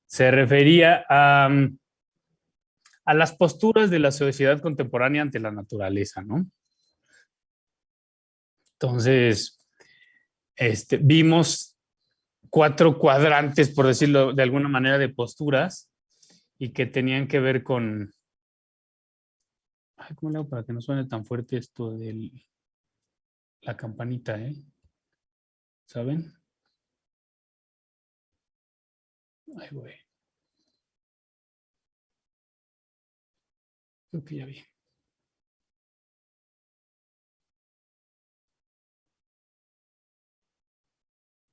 se refería a las posturas de la sociedad contemporánea ante la naturaleza, ¿no? Entonces, vimos 4 cuadrantes, por decirlo de alguna manera, de posturas y que tenían que ver con... Ay, ¿cómo le hago para que no suene tan fuerte esto de la campanita, ¿Saben? Ahí voy. Creo que ya vi.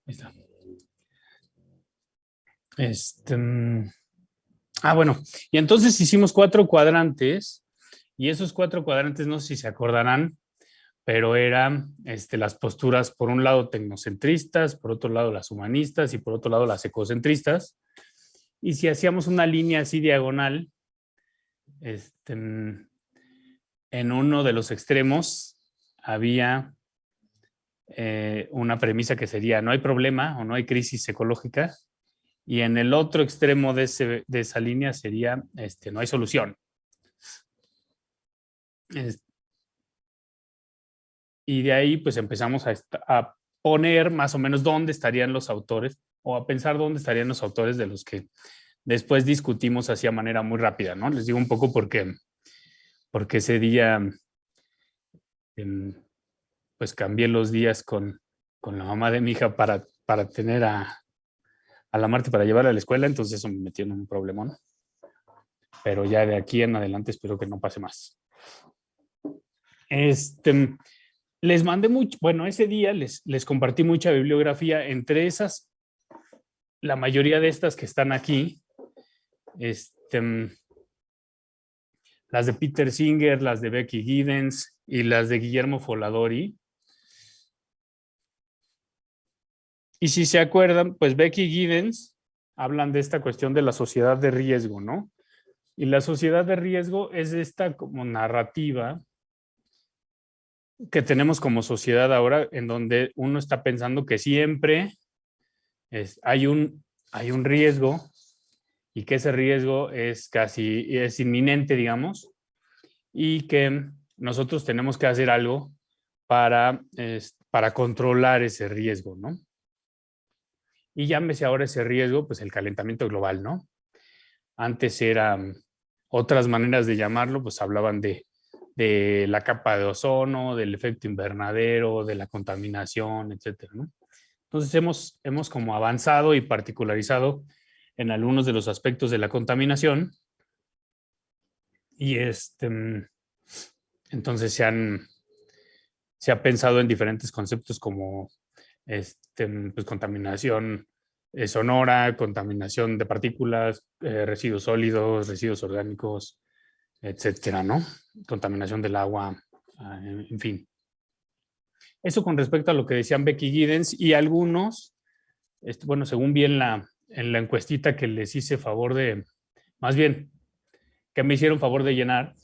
Ahí está. Bueno, y entonces hicimos 4 cuadrantes y esos 4 cuadrantes, no sé si se acordarán, pero eran las posturas, por un lado tecnocentristas, por otro lado las humanistas y por otro lado las ecocentristas. Y si hacíamos una línea así diagonal, en uno de los extremos había una premisa que sería no hay problema o no hay crisis ecológica, y en el otro extremo de esa línea sería no hay solución. Y de ahí pues empezamos a poner más o menos dónde estarían los autores, o a pensar dónde estarían los autores de los que después discutimos así a manera muy rápida, ¿no? Les digo un poco porque ese día pues cambié los días con la mamá de mi hija para tener a la Marta para llevarla a la escuela, entonces eso me metió en un problema, ¿no? Pero ya de aquí en adelante espero que no pase más. Les mandé mucho, bueno, ese día les compartí mucha bibliografía, entre esas, la mayoría de estas que están aquí, las de Peter Singer, las de Becky Giddens y las de Guillermo Foladori. Y si se acuerdan, pues Becky Giddens hablan de esta cuestión de la sociedad de riesgo, ¿no? Y la sociedad de riesgo es esta como narrativa que tenemos como sociedad ahora, en donde uno está pensando que siempre hay un riesgo y que ese riesgo es inminente, digamos, y que nosotros tenemos que hacer algo para controlar ese riesgo, ¿no? Y llámese ahora ese riesgo, pues el calentamiento global, ¿no? Antes eran otras maneras de llamarlo, pues hablaban de la capa de ozono, del efecto invernadero, de la contaminación, etcétera, ¿no? Entonces hemos como avanzado y particularizado en algunos de los aspectos de la contaminación y entonces se ha pensado en diferentes conceptos como pues contaminación sonora, contaminación de partículas, residuos sólidos, residuos orgánicos, etcétera, ¿no? Contaminación del agua, en fin. Eso con respecto a lo que decían Becky Giddens y algunos, bueno, según vi en la encuestita que les hice favor de, más bien, que me hicieron favor de llenar,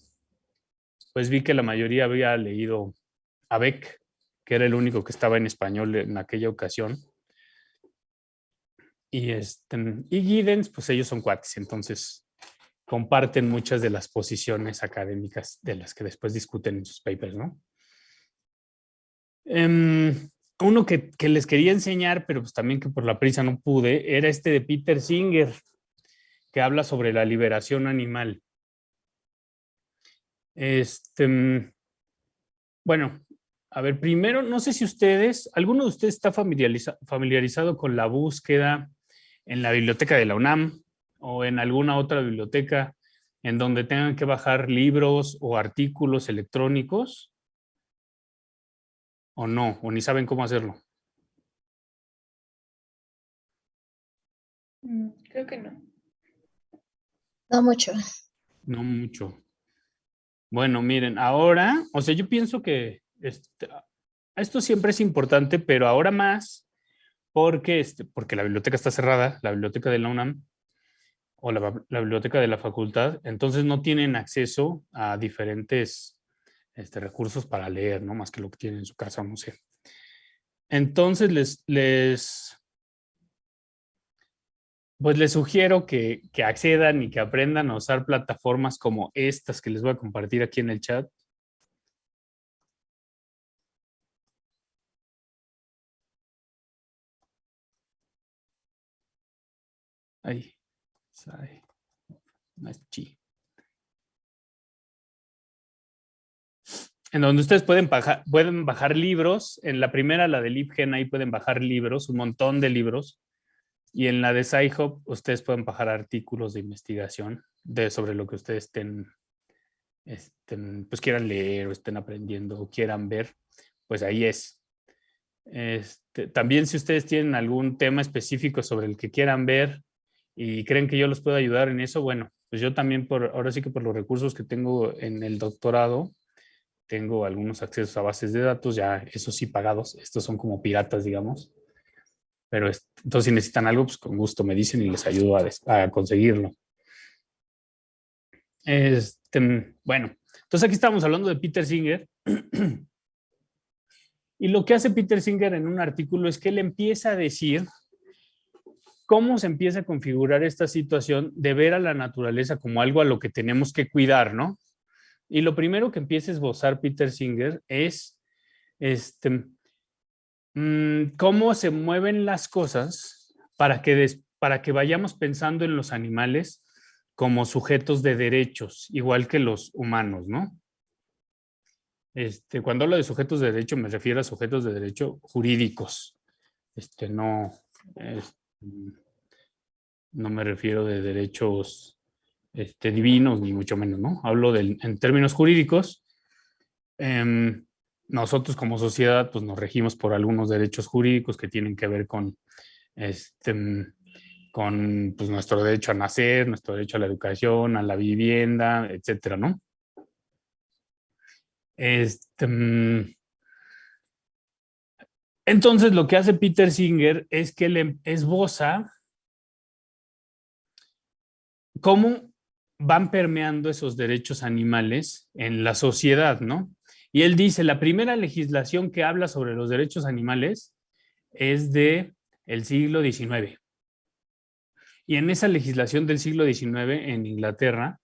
pues vi que la mayoría había leído a Beck, que era el único que estaba en español en aquella ocasión. Y Giddens, pues ellos son cuates, entonces comparten muchas de las posiciones académicas de las que después discuten en sus papers, ¿no? Uno que les quería enseñar, pero pues también que por la prisa no pude, era de Peter Singer, que habla sobre la liberación animal. Bueno, a ver, primero, no sé si ¿alguno de ustedes está familiarizado con la búsqueda en la biblioteca de la UNAM o en alguna otra biblioteca en donde tengan que bajar libros o artículos electrónicos? ¿O no? ¿O ni saben cómo hacerlo? Creo que no. No mucho. No mucho. Bueno, miren, ahora, o sea, yo pienso que esto siempre es importante, pero ahora más porque la biblioteca está cerrada, la biblioteca de la UNAM o la biblioteca de la facultad, entonces no tienen acceso a diferentes recursos para leer, ¿no? Más que lo que tienen en su casa, no sé. Entonces pues les sugiero que accedan y que aprendan a usar plataformas como estas que les voy a compartir aquí en el chat. Ahí. En donde ustedes pueden bajar libros. En la primera, la de LibGen, ahí pueden bajar libros, un montón de libros. Y en la de SciHub, ustedes pueden bajar artículos de investigación sobre lo que ustedes pues quieran leer o estén aprendiendo o quieran ver, pues ahí es. También si ustedes tienen algún tema específico sobre el que quieran ver y creen que yo los puedo ayudar en eso, bueno, pues yo también ahora sí que por los recursos que tengo en el doctorado, tengo algunos accesos a bases de datos, ya eso sí pagados, estos son como piratas, digamos. Pero entonces si necesitan algo, pues con gusto me dicen y les ayudo a conseguirlo. Bueno, entonces aquí estamos hablando de Peter Singer. Y lo que hace Peter Singer en un artículo es que él empieza a decir cómo se empieza a configurar esta situación de ver a la naturaleza como algo a lo que tenemos que cuidar, ¿no? Y lo primero que empieza a esbozar Peter Singer es cómo se mueven las cosas para que vayamos pensando en los animales como sujetos de derechos, igual que los humanos, ¿no? Cuando hablo de sujetos de derecho, me refiero a sujetos de derecho jurídicos. No, no me refiero de derechos divinos, ni mucho menos, ¿no? Hablo en términos jurídicos. Nosotros como sociedad, pues nos regimos por algunos derechos jurídicos que tienen que ver con pues, nuestro derecho a nacer, nuestro derecho a la educación, a la vivienda, etcétera, ¿no? Entonces, lo que hace Peter Singer es que le esboza cómo van permeando esos derechos animales en la sociedad, ¿no? Y él dice, la primera legislación que habla sobre los derechos animales es del siglo XIX. Y en esa legislación del siglo XIX en Inglaterra,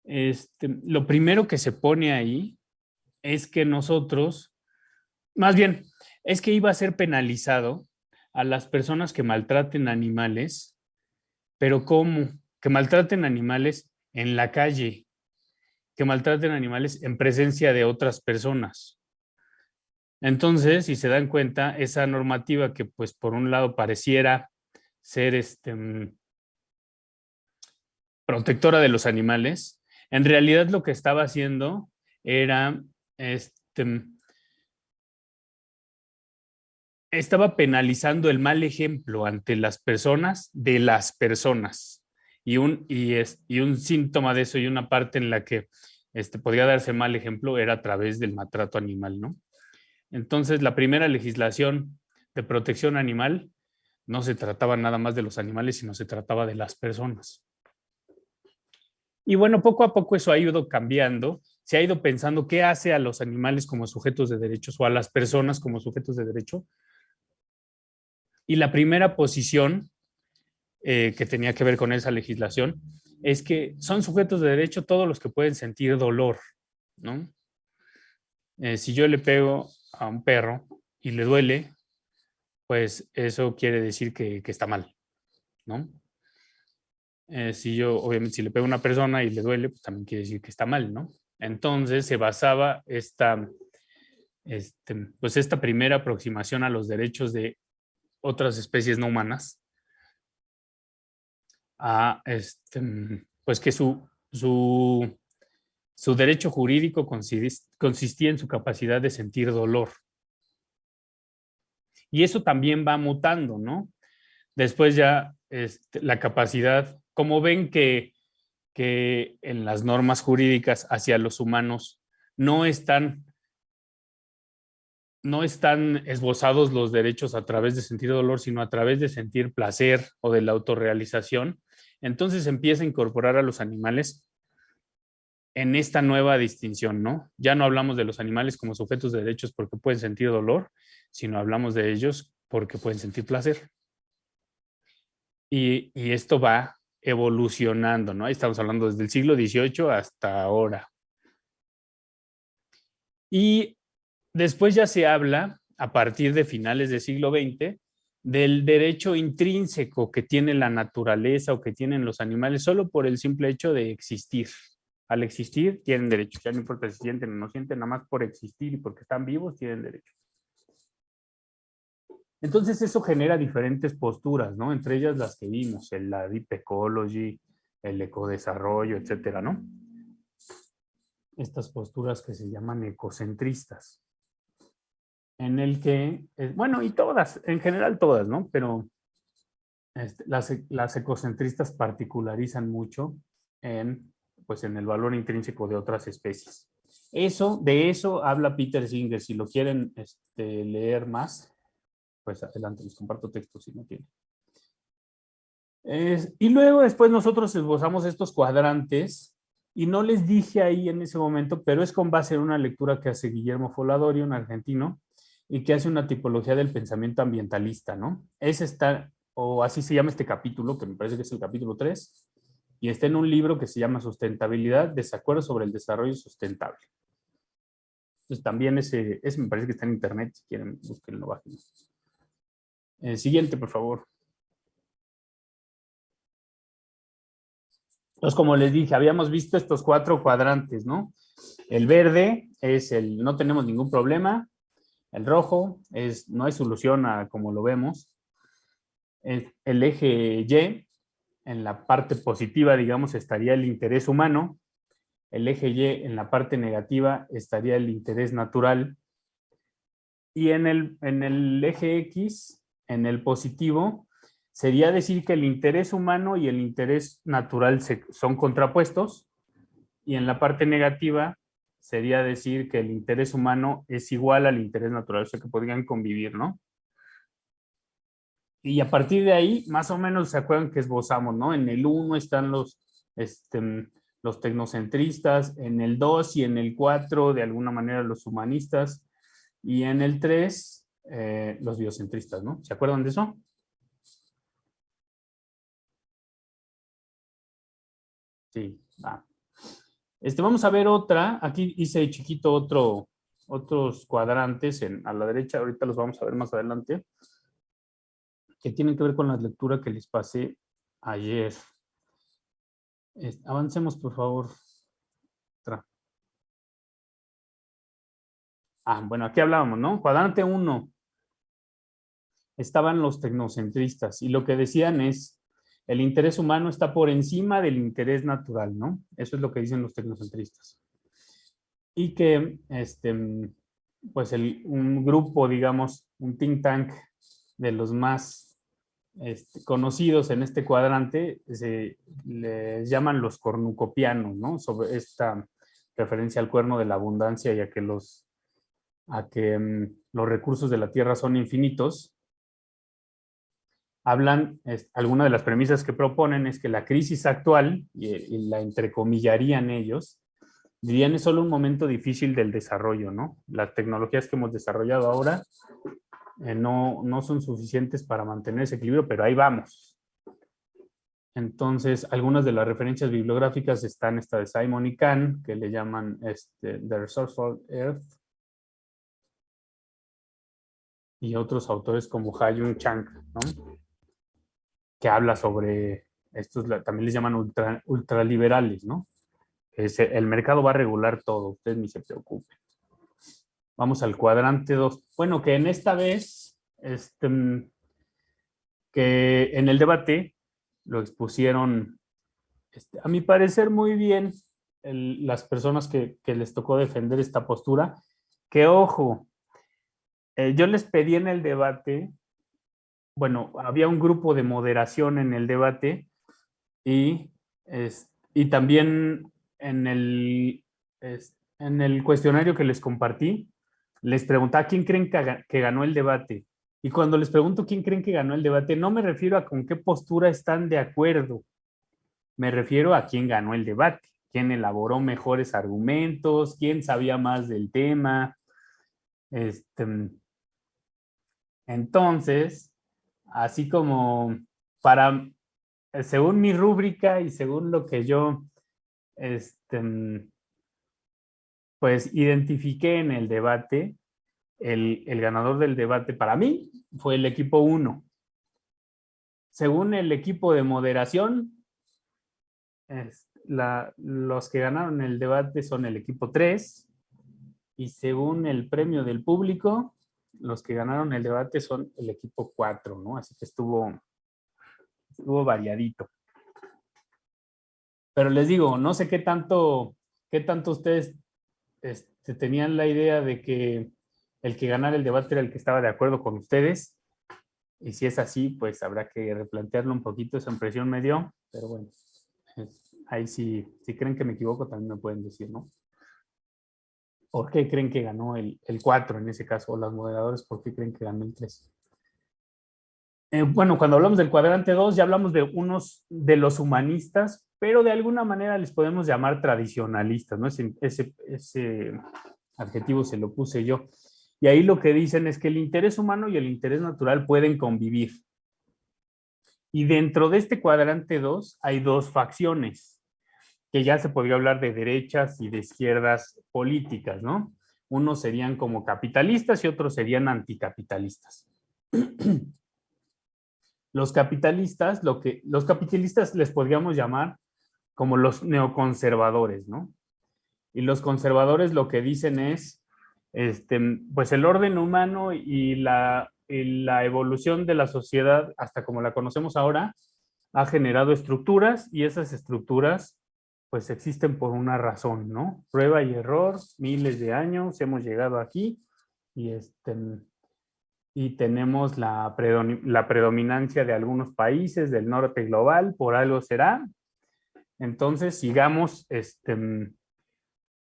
lo primero que se pone ahí es que nosotros, más bien, es que iba a ser penalizado a las personas que maltraten animales, pero ¿cómo? Que maltraten animales en la calle, que maltraten animales en presencia de otras personas. Entonces, si se dan cuenta, esa normativa que pues por un lado pareciera ser protectora de los animales, en realidad lo que estaba haciendo era estaba penalizando el mal ejemplo ante las personas de las personas. Y un síntoma de eso y una parte en la que podría darse mal ejemplo era a través del maltrato animal, ¿no? Entonces, la primera legislación de protección animal no se trataba nada más de los animales, sino se trataba de las personas. Y bueno, poco a poco eso ha ido cambiando. Se ha ido pensando qué hace a los animales como sujetos de derechos o a las personas como sujetos de derecho. Y la primera posición que tenía que ver con esa legislación es que son sujetos de derecho todos los que pueden sentir dolor, ¿no? Si yo le pego a un perro y le duele, pues eso quiere decir que está mal, ¿no? Obviamente, si le pego a una persona y le duele, pues también quiere decir que está mal, ¿no? Entonces se basaba pues esta primera aproximación a los derechos de otras especies no humanas a pues que su derecho jurídico consistía en su capacidad de sentir dolor. Y eso también va mutando, ¿no? Después ya la capacidad, como ven que en las normas jurídicas hacia los humanos no están esbozados los derechos a través de sentir dolor, sino a través de sentir placer o de la autorrealización, entonces empieza a incorporar a los animales en esta nueva distinción, ¿no? Ya no hablamos de los animales como sujetos de derechos porque pueden sentir dolor, sino hablamos de ellos porque pueden sentir placer. Y esto va evolucionando, ¿no? Ahí estamos hablando desde el siglo XVIII hasta ahora. Y después ya se habla, a partir de finales del siglo XX, del derecho intrínseco que tiene la naturaleza o que tienen los animales solo por el simple hecho de existir. Al existir tienen derecho, ya no importa si sienten o no sienten, nada más por existir y porque están vivos tienen derecho. Entonces eso genera diferentes posturas, ¿no? Entre ellas las que vimos, la Deep Ecology, el ecodesarrollo, etcétera, ¿no? Estas posturas que se llaman ecocentristas. En el que, bueno, y todas, en general todas, ¿no? Pero las ecocentristas particularizan mucho pues en el valor intrínseco de otras especies. De eso habla Peter Singer. Si lo quieren leer más, pues adelante, les comparto texto si no quieren. Y luego después nosotros esbozamos estos cuadrantes y no les dije ahí en ese momento, pero es con base en una lectura que hace Guillermo Folladori, un argentino, y que hace una tipología del pensamiento ambientalista, ¿no? O así se llama este capítulo, que me parece que es el capítulo 3, y está en un libro que se llama Sustentabilidad, Desacuerdo sobre el Desarrollo Sustentable. Entonces también ese me parece que está en internet, si quieren, búsquenlo, bájenlo. Siguiente, por favor. Entonces, como les dije, habíamos visto estos 4 cuadrantes, ¿no? El verde es no tenemos ningún problema. El rojo no hay solución a como lo vemos. El eje Y, en la parte positiva, digamos, estaría el interés humano. El eje Y, en la parte negativa, estaría el interés natural. Y en el eje X, en el positivo, sería decir que el interés humano y el interés natural son contrapuestos, y en la parte negativa sería decir que el interés humano es igual al interés natural, o sea que podrían convivir, ¿no? Y a partir de ahí, más o menos se acuerdan que esbozamos, ¿no? En el 1 están los tecnocentristas, en el 2 y en el 4 de alguna manera los humanistas, y en el 3 los biocentristas, ¿no? ¿Se acuerdan de eso? Sí, va. Vamos a ver otra. Aquí hice chiquito otros cuadrantes a la derecha. Ahorita los vamos a ver más adelante. Que tienen que ver con la lectura que les pasé ayer. Avancemos, por favor. Bueno, aquí hablábamos, ¿no? Cuadrante 1. Estaban los tecnocentristas y lo que decían es el interés humano está por encima del interés natural, ¿no? Eso es lo que dicen los tecnocentristas. Y que, pues un grupo, digamos, un think tank de los más conocidos en este cuadrante, les llaman los cornucopianos, ¿no? Sobre esta referencia al cuerno de la abundancia y a que los recursos de la tierra son infinitos. Hablan, alguna de las premisas que proponen es que la crisis actual, y la entrecomillarían ellos, dirían es solo un momento difícil del desarrollo, ¿no? Las tecnologías que hemos desarrollado ahora no son suficientes para mantener ese equilibrio, pero ahí vamos. Entonces, algunas de las referencias bibliográficas están esta de Simon y Kahn, que le llaman The Resourceful Earth, y otros autores como Ha-Joon Chang, ¿no? Que habla sobre, estos también les llaman ultraliberales, ¿no? El mercado va a regular todo, ustedes ni se preocupen. Vamos al cuadrante 2. Bueno, que en esta vez, que en el debate lo expusieron, a mi parecer, muy bien las personas que les tocó defender esta postura. Que ojo, yo les pedí en el debate, bueno, había un grupo de moderación en el debate y también en el cuestionario que les compartí, les preguntaba quién creen que ganó el debate. Y cuando les pregunto quién creen que ganó el debate, no me refiero a con qué postura están de acuerdo, me refiero a quién ganó el debate. quién elaboró mejores argumentos, quién sabía más del tema. Entonces, así como según mi rúbrica y según lo que yo pues identifiqué en el debate, el ganador del debate para mí fue el equipo 1. Según el equipo de moderación, los que ganaron el debate son el equipo 3, y según el premio del público, los que ganaron el debate son el equipo 4, ¿no? Así que estuvo variadito. Pero les digo, no sé qué tanto ustedes tenían la idea de que el que ganara el debate era el que estaba de acuerdo con ustedes. Y si es así, pues habrá que replantearlo un poquito. Esa impresión me dio, pero bueno, ahí si creen que me equivoco también me pueden decir, ¿no? ¿Por qué creen que ganó el 4 en ese caso? O los moderadores, ¿por qué creen que ganó el 3? Bueno, cuando hablamos del cuadrante 2, ya hablamos de unos de los humanistas, pero de alguna manera les podemos llamar tradicionalistas, ¿no? Ese adjetivo se lo puse yo. Y ahí lo que dicen es que el interés humano y el interés natural pueden convivir. Y dentro de este cuadrante 2 hay dos facciones, que ya se podría hablar de derechas y de izquierdas políticas, ¿no? Unos serían como capitalistas y otros serían anticapitalistas. Los capitalistas les podríamos llamar como los neoconservadores, ¿no? Y los conservadores lo que dicen es, pues el orden humano y la evolución de la sociedad, hasta como la conocemos ahora, ha generado estructuras, y esas estructuras pues existen por una razón, ¿no? Prueba y error, miles de años, hemos llegado aquí, y tenemos la predominancia de algunos países del norte global, por algo será. Entonces sigamos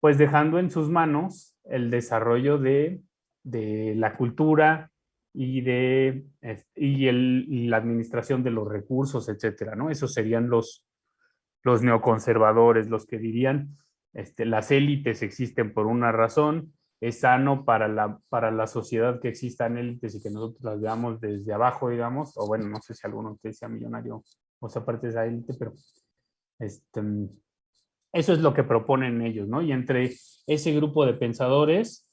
pues dejando en sus manos el desarrollo de la cultura y la administración de los recursos, etcétera, ¿no? Esos serían los neoconservadores, los que dirían, las élites existen por una razón, es sano para la sociedad que existan élites y que nosotros las veamos desde abajo, digamos, o bueno, no sé si alguno de ustedes sea millonario o sea parte de esa élite, pero eso es lo que proponen ellos, ¿no? Y entre ese grupo de pensadores,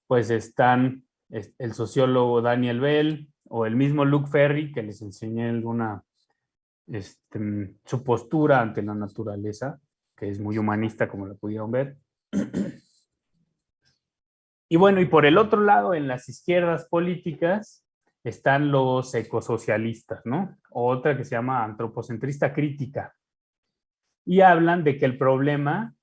pues están el sociólogo Daniel Bell o el mismo Luc Ferry, que les enseñé su postura ante la naturaleza, que es muy humanista, como lo pudieron ver. Y bueno, y por el otro lado, en las izquierdas políticas, están los ecosocialistas, ¿no? Otra que se llama antropocentrista crítica. Y hablan de que el problema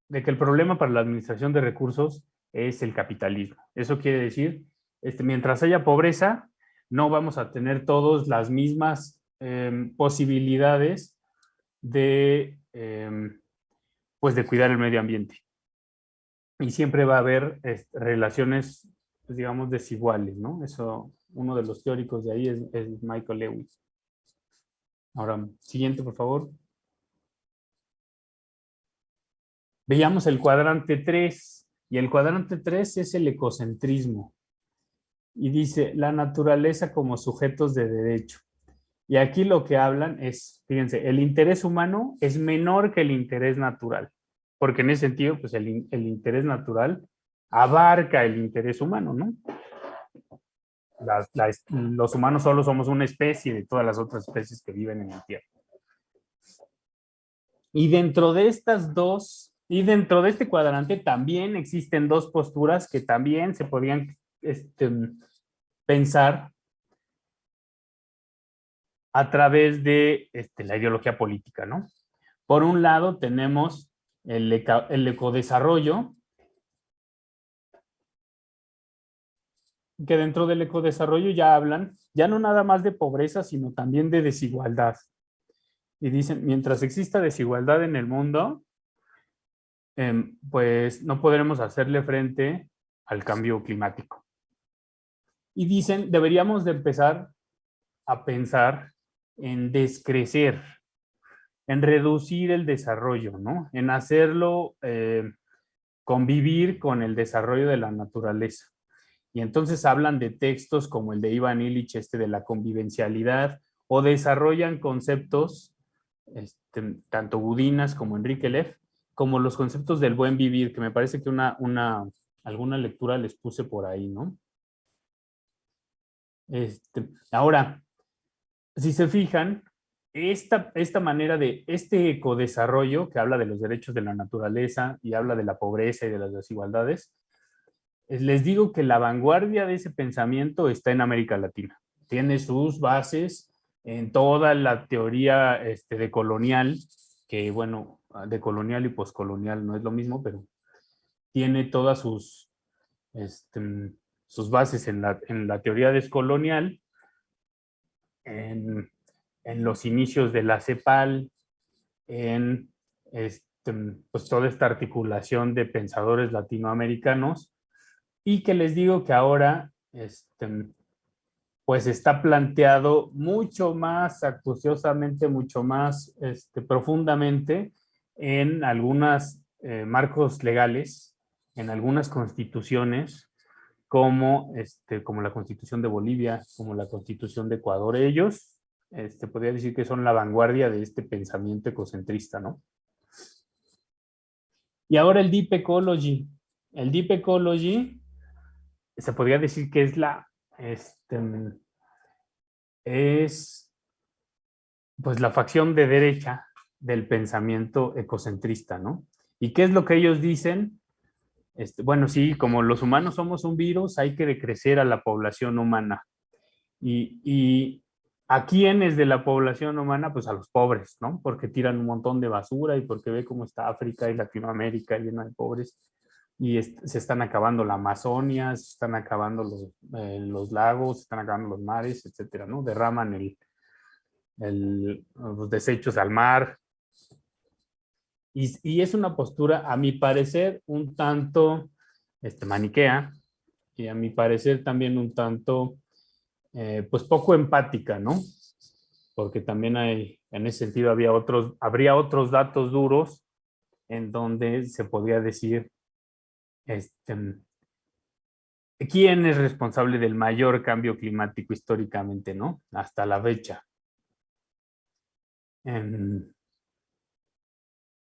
para la administración de recursos es el capitalismo. Eso quiere decir, mientras haya pobreza, no vamos a tener todos las mismas posibilidades pues de cuidar el medio ambiente. Y siempre va a haber relaciones, pues, digamos, desiguales, ¿no? Eso, uno de los teóricos de ahí es Michael Lewis. Ahora, siguiente, por favor. Veíamos el cuadrante 3, y el cuadrante 3 es el ecocentrismo. Y dice, la naturaleza como sujetos de derecho. Y aquí lo que hablan es, fíjense, el interés humano es menor que el interés natural, porque en ese sentido, pues el interés natural abarca el interés humano, ¿no? Los humanos solo somos una especie de todas las otras especies que viven en la Tierra. Y dentro de este cuadrante también existen dos posturas que también se podrían pensar a través de la ideología política, ¿no? Por un lado tenemos el ecodesarrollo, que dentro del ecodesarrollo ya hablan, ya no nada más de pobreza, sino también de desigualdad. Y dicen, mientras exista desigualdad en el mundo, pues no podremos hacerle frente al cambio climático. Y dicen, deberíamos de empezar a pensar en descrecer en reducir el desarrollo, ¿no? En hacerlo convivir con el desarrollo de la naturaleza. Y entonces hablan de textos como el de Ivan Illich, de la convivencialidad, o desarrollan conceptos, tanto Budinas como Enrique Leff, como los conceptos del buen vivir, que me parece que alguna lectura les puse por ahí, ¿no? Ahora, si se fijan, esta manera de este ecodesarrollo que habla de los derechos de la naturaleza y habla de la pobreza y de las desigualdades, les digo que la vanguardia de ese pensamiento está en América Latina. Tiene sus bases en toda la teoría de colonial, que bueno, de colonial y poscolonial no es lo mismo, pero tiene todas sus bases en la teoría descolonial, en los inicios de la CEPAL, en pues toda esta articulación de pensadores latinoamericanos, y que les digo que ahora pues está planteado mucho más acuciosamente, mucho más profundamente en algunos marcos legales, en algunas constituciones, como la Constitución de Bolivia, como la Constitución de Ecuador. Ellos podría decir que son la vanguardia de este pensamiento ecocentrista, ¿no? Y ahora el Deep Ecology. El Deep Ecology se podría decir que es pues la facción de derecha del pensamiento ecocentrista, ¿no? ¿Y qué es lo que ellos dicen? Bueno, sí, como los humanos somos un virus, hay que decrecer a la población humana. Y ¿a quiénes de la población humana? Pues a los pobres, ¿no? Porque tiran un montón de basura y porque ve cómo está África y Latinoamérica llena de pobres. Y se están acabando la Amazonia, se están acabando los lagos, se están acabando los mares, etcétera, ¿no? Derraman los desechos al mar. Y es una postura, a mi parecer, un tanto maniquea, y a mi parecer también un tanto, pues poco empática, ¿no? Porque también en ese sentido habría otros datos duros en donde se podría decir, ¿quién es responsable del mayor cambio climático históricamente, no? Hasta la fecha.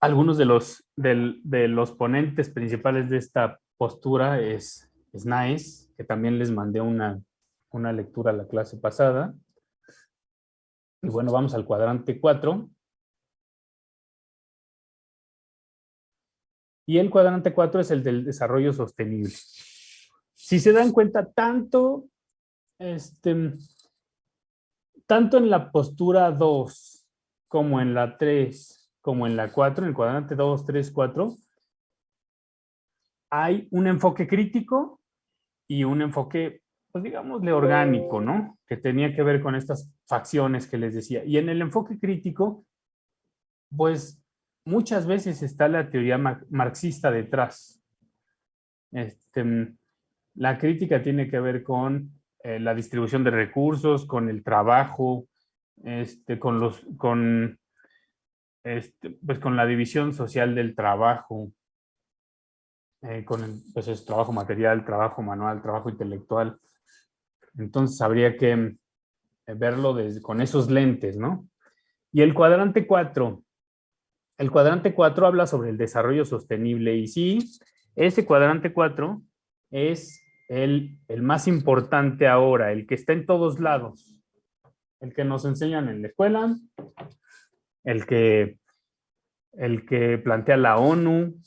Algunos de los ponentes principales de esta postura es Snaes, que también les mandé una lectura a la clase pasada. Y bueno, vamos al cuadrante 4. Y el cuadrante 4 es el del desarrollo sostenible. Si se dan cuenta, tanto en la postura 2 como en la 3, como en la 4, en el cuadrante 2, 3, 4, hay un enfoque crítico y un enfoque, pues digámosle, orgánico, ¿no? Que tenía que ver con estas facciones que les decía. Y en el enfoque crítico, pues muchas veces está la teoría marxista detrás. La crítica tiene que ver con la distribución de recursos, con el trabajo, pues con la división social del trabajo, pues es trabajo material, trabajo manual, trabajo intelectual. Entonces habría que verlo con esos lentes, ¿no? Y el cuadrante 4 habla sobre el desarrollo sostenible, y sí, ese cuadrante 4 es el más importante ahora, el que está en todos lados, el que nos enseñan en la escuela, el que plantea la ONU,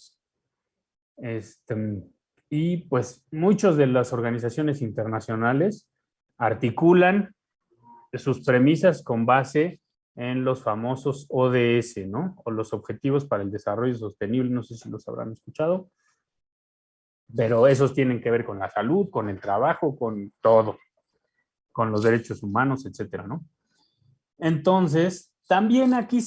y pues muchas de las organizaciones internacionales articulan sus premisas con base en los famosos ODS, ¿no? O los Objetivos para el Desarrollo Sostenible, no sé si los habrán escuchado, pero esos tienen que ver con la salud, con el trabajo, con todo, con los derechos humanos, etcétera, ¿no? Entonces, también aquí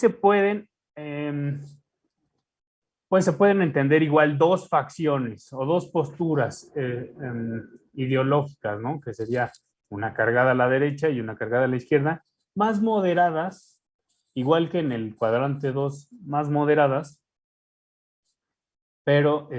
pues se pueden entender igual dos facciones o dos posturas ideológicas, ¿no? Que sería una cargada a la derecha y una cargada a la izquierda, más moderadas, igual que en el cuadrante 2, más moderadas, pero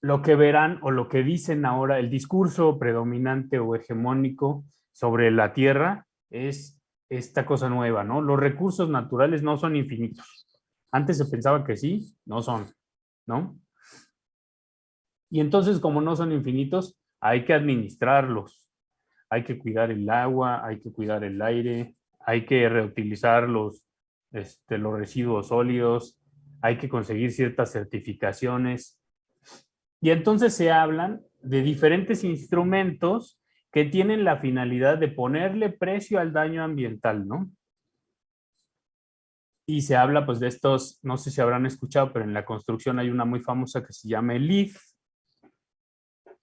lo que verán o lo que dicen ahora, el discurso predominante o hegemónico sobre la Tierra es esta cosa nueva, ¿no? Los recursos naturales no son infinitos. Antes se pensaba que sí, no son, ¿no? Y entonces, como no son infinitos, hay que administrarlos. Hay que cuidar el agua, hay que cuidar el aire, hay que reutilizar los residuos sólidos, hay que conseguir ciertas certificaciones. Y entonces se hablan de diferentes instrumentos que tienen la finalidad de ponerle precio al daño ambiental, ¿no? Y se habla pues de estos, no sé si habrán escuchado, pero en la construcción hay una muy famosa que se llama el LEED.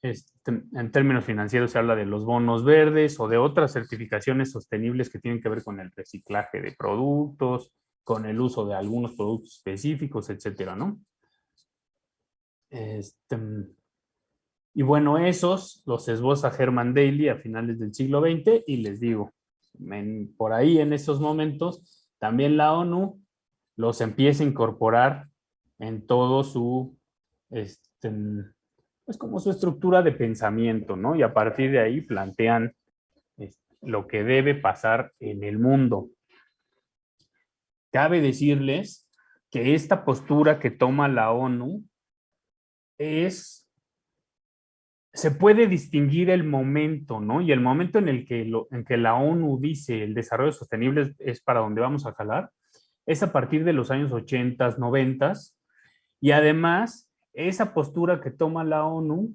En términos financieros se habla de los bonos verdes o de otras certificaciones sostenibles que tienen que ver con el reciclaje de productos, con el uso de algunos productos específicos, etcétera, ¿no? Y bueno, esos los esboza Herman Daly a finales del siglo XX y les digo, por ahí en esos momentos, también la ONU los empieza a incorporar en todo su, este, pues como su estructura de pensamiento, ¿no? Y a partir de ahí plantean lo que debe pasar en el mundo. Cabe decirles que esta postura que toma la ONU se puede distinguir el momento, ¿no? Y el momento en el que la ONU dice el desarrollo sostenible es para donde vamos a jalar, es a partir de los años 80, 90, y además esa postura que toma la ONU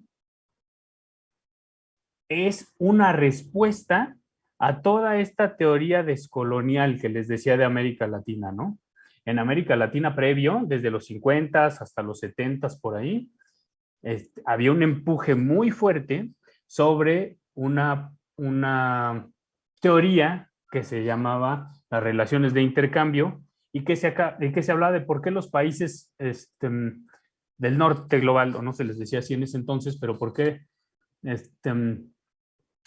es una respuesta a toda esta teoría descolonial que les decía de América Latina, ¿no? En América Latina previo, desde los 50 hasta los 70 por ahí, había un empuje muy fuerte sobre una teoría que se llamaba las relaciones de intercambio y que se hablaba de por qué los países del norte global, o no se les decía así en ese entonces, pero por qué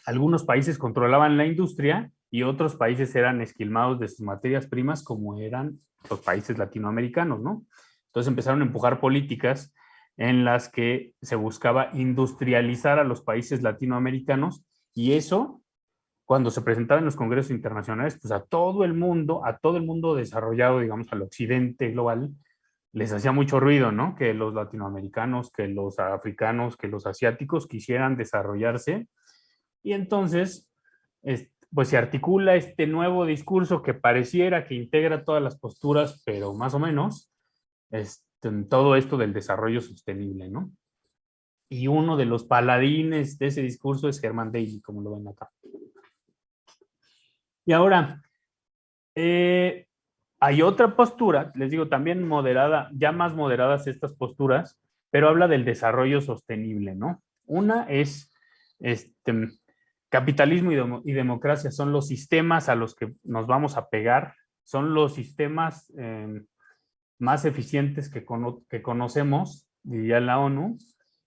algunos países controlaban la industria y otros países eran esquilmados de sus materias primas, como eran los países latinoamericanos, ¿no? Entonces empezaron a empujar políticas en las que se buscaba industrializar a los países latinoamericanos y eso, cuando se presentaba en los congresos internacionales, pues a todo el mundo desarrollado, digamos, al occidente global, les hacía mucho ruido, ¿no? Que los latinoamericanos, que los africanos, que los asiáticos quisieran desarrollarse y entonces, pues se articula este nuevo discurso que pareciera que integra todas las posturas, pero más o menos, todo esto del desarrollo sostenible, ¿no? Y uno de los paladines de ese discurso es Herman Daly, como lo ven acá. Y ahora, hay otra postura, les digo, también moderada, ya más moderadas estas posturas, pero habla del desarrollo sostenible, ¿no? Una es, capitalismo y democracia son los sistemas a los que nos vamos a pegar, son los sistemas más eficientes que conocemos, diría la ONU,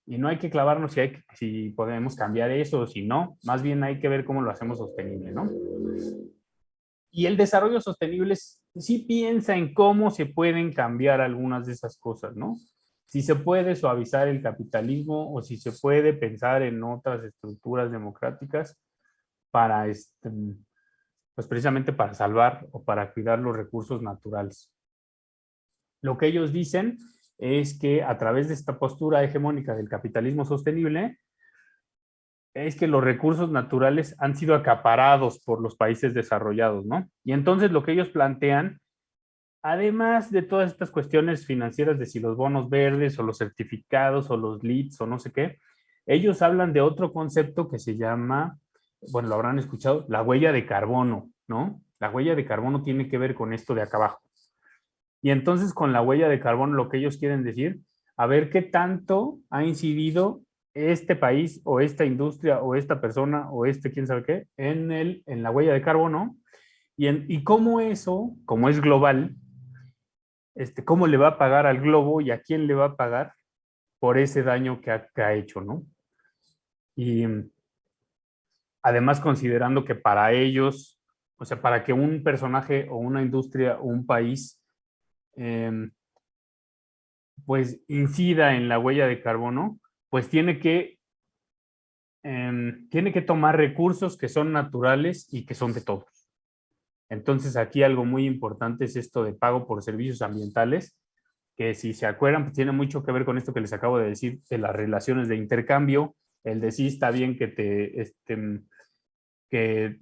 y no hay que clavarnos si podemos cambiar eso o si no, más bien hay que ver cómo lo hacemos sostenible, ¿no? Y el desarrollo sostenible sí piensa en cómo se pueden cambiar algunas de esas cosas, ¿no? Si se puede suavizar el capitalismo o si se puede pensar en otras estructuras democráticas para, pues precisamente para salvar o para cuidar los recursos naturales. Lo que ellos dicen es que a través de esta postura hegemónica del capitalismo sostenible, es que los recursos naturales han sido acaparados por los países desarrollados, ¿no? Y entonces lo que ellos plantean, además de todas estas cuestiones financieras de si los bonos verdes o los certificados o los leads o no sé qué, ellos hablan de otro concepto que se llama, bueno, lo habrán escuchado, la huella de carbono, ¿no? La huella de carbono tiene que ver con esto de acá abajo. Y entonces con la huella de carbono lo que ellos quieren decir, a ver qué tanto ha incidido este país o esta industria o esta persona o quién sabe qué en la huella de carbono y cómo eso, como es global, cómo le va a pagar al globo y a quién le va a pagar por ese daño que ha hecho, ¿no? Y además considerando que para ellos o sea, para que un personaje o una industria o un país pues incida en la huella de carbono, pues tiene que tomar recursos que son naturales y que son de todos. Entonces aquí algo muy importante es esto de pago por servicios ambientales, que si se acuerdan, pues tiene mucho que ver con esto que les acabo de decir, de las relaciones de intercambio, el de sí está bien que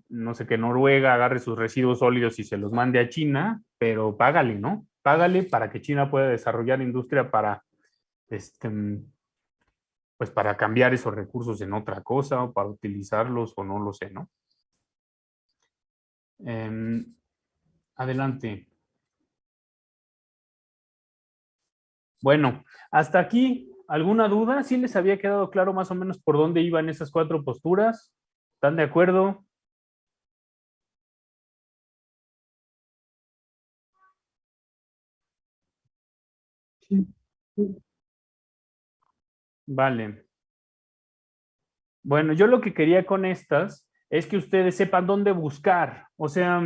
no sé, que Noruega agarre sus residuos sólidos y se los mande a China, pero págale, ¿no? Págale para que China pueda desarrollar industria para, este, pues para cambiar esos recursos en otra cosa o para utilizarlos o no lo sé, ¿no? Adelante. Bueno, hasta aquí, ¿alguna duda? ¿Sí les había quedado claro más o menos por dónde iban esas cuatro posturas? ¿Están de acuerdo? Sí. Vale. Bueno, yo lo que quería con estas es que ustedes sepan dónde buscar. O sea,